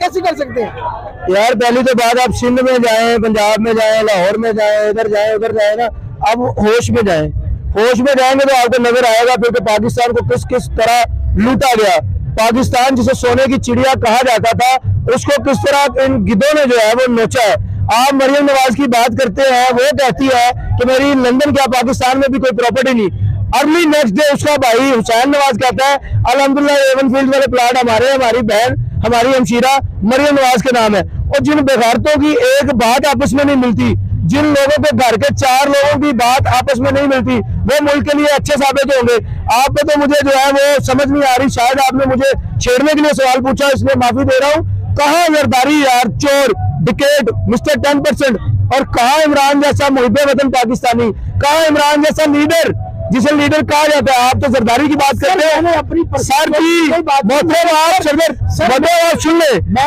कैसे कर सकते हैं? यार पहली तो बात, आप सिंध में जाएं, पंजाब में जाएं, लाहौर में जाएं, इधर जाएं उधर जाएं ना, अब होश में जाएं। होश में जाएंगे तो आपको नजर आएगा फिर कि पाकिस्तान को किस किस तरह लूटा गया। पाकिस्तान जिसे सोने की चिड़िया कहा जाता था, उसको किस तरह इन गिद्धों ने जो है वो नोचा है। आप मरियम नवाज की बात करते हैं, वो कहती है कि मेरी लंदन क्या पाकिस्तान में भी कोई प्रॉपर्टी नहीं। अर्ली नेक्स्ट डे उसका भाई हुसैन नवाज कहता है अल्हम्दुलिल्लाह एवन फील्ड वाले प्लाट हमारे, हमारी बहन, हमारी हमशीरा मरियम नवाज के नाम है। और जिन बेगारतों की एक बात आपस में नहीं मिलती, जिन लोगों के घर के 4 लोगों की बात आपस में नहीं मिलती, वो मुल्क के लिए अच्छे साबित होंगे। आप पे तो मुझे जो है वो समझ नहीं आ रही, शायद आपने मुझे छेड़ने के लिए सवाल पूछा, इसलिए माफी दे रहा हूँ। कहाँ जरदारी यार, चोर, डिकेट, मिस्टर 10%, और कहाँ इमरान जैसा मुहिब्बे वतन पाकिस्तानी, कहाँ इमरान जैसा लीडर जिसे लीडर कहा जाता है। आप तो जरदारी की बात करते हैं, अपनी सर की बात आप सुन ले।